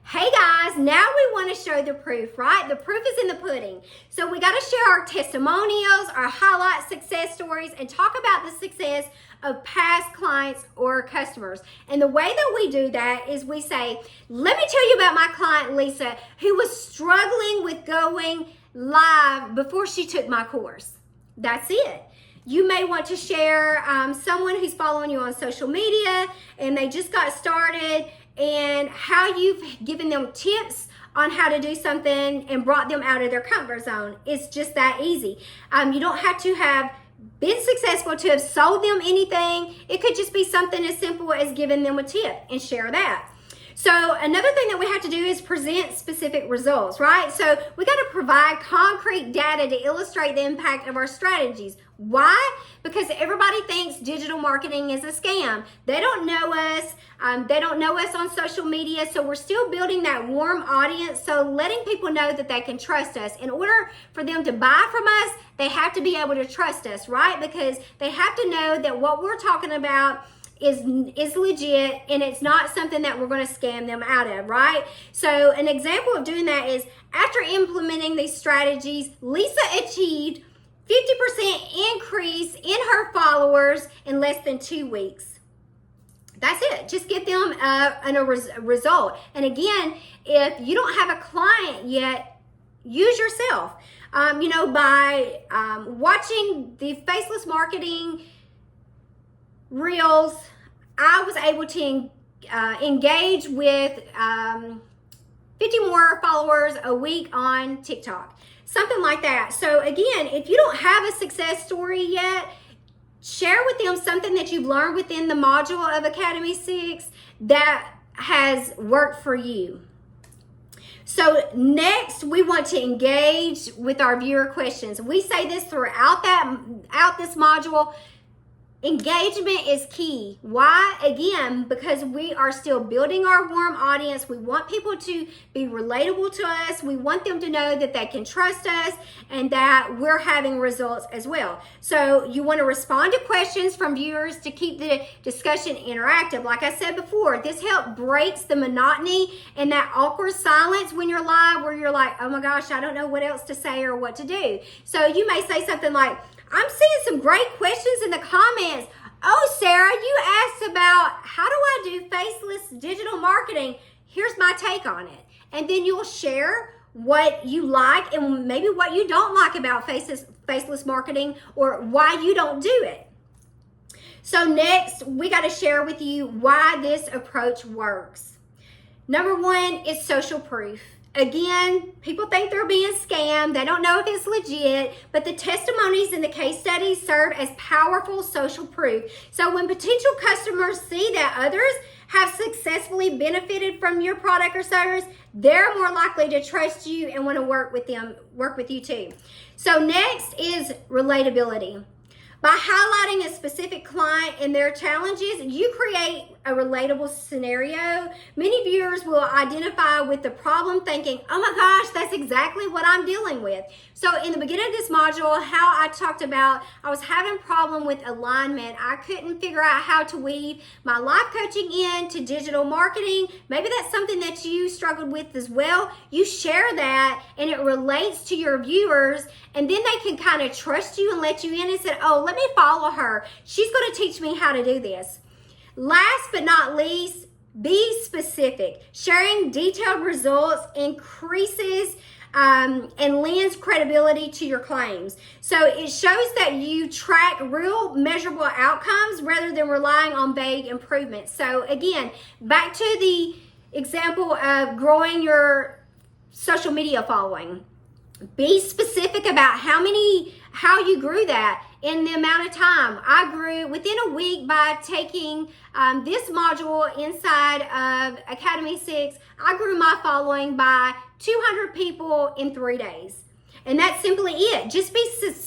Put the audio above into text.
Hey guys, now we want to show the proof, right? The proof is in the pudding. So we got to share our testimonials, our highlight success stories, and talk about the success of past clients or customers. And the way that we do that is we say, let me tell you about my client Lisa, who was struggling with going live before she took my course. That's it. You may want to share someone who's following you on social media and they just got started, and how you've given them tips on how to do something and brought them out of their comfort zone. It's just that easy. You don't have to have been successful to have sold them anything. It could just be something as simple as giving them a tip and share that. So another thing that we have to do is present specific results, right? So we got to provide concrete data to illustrate the impact of our strategies. Why? Because everybody thinks digital marketing is a scam. They don't know us. They don't know us on social media. So we're still building that warm audience. So letting people know that they can trust us. In order for them to buy from us, they have to be able to trust us, right? Because they have to know that what we're talking about is legit, and it's not something that we're going to scam them out of, right? So an example of doing that is after implementing these strategies, Lisa achieved 50% increase in her followers in less than 2 weeks. That's it. Just get them a result. And again, if you don't have a client yet, use yourself. By watching the Faceless Marketing Reels, I was able to engage with 50 more followers a week on TikTok, something like that. So again, if you don't have a success story yet, share with them something that you've learned within the module of Academy 6 that has worked for you. So next, we want to engage with our viewer questions. We say this throughout this module. Engagement is key. Why? Again, because we are still building our warm audience. We want people to be relatable to us. We want them to know that they can trust us and that we're having results as well. So you want to respond to questions from viewers to keep the discussion interactive. Like I said before, this help breaks the monotony and that awkward silence when you're live where you're like, oh my gosh, I don't know what else to say or what to do. So you may say something like, I'm seeing some great questions in the comments. Oh, Sarah, you asked about how do I do faceless digital marketing? Here's my take on it. And then you'll share what you like and maybe what you don't like about faceless marketing or why you don't do it. So next, we got to share with you why this approach works. Number one is social proof. Again, people think they're being scammed. They don't know if it's legit, but the testimonies and the case studies serve as powerful social proof. So when potential customers see that others have successfully benefited from your product or service, they're more likely to trust you and want to work with you too. So next is relatability. By highlighting a specific client and their challenges, you create a relatable scenario. Many viewers will identify with the problem thinking, oh my gosh, that's exactly what I'm dealing with. So in the beginning of this module, how I talked about I was having a problem with alignment. I couldn't figure out how to weave my life coaching into digital marketing. Maybe that's something that you struggled with as well. You share that and it relates to your viewers, and then they can kind of trust you and let you in and say, oh, let me follow her. She's going to teach me how to do this. Last but not least, be specific. Sharing detailed results increases and lends credibility to your claims. So it shows that you track real measurable outcomes rather than relying on vague improvements. So again, back to the example of growing your social media following. Be specific about how you grew that in the amount of time. I grew within a week by taking this module inside of Academy 6. I grew my following by 200 people in 3 days. And that's simply it. Just be specific.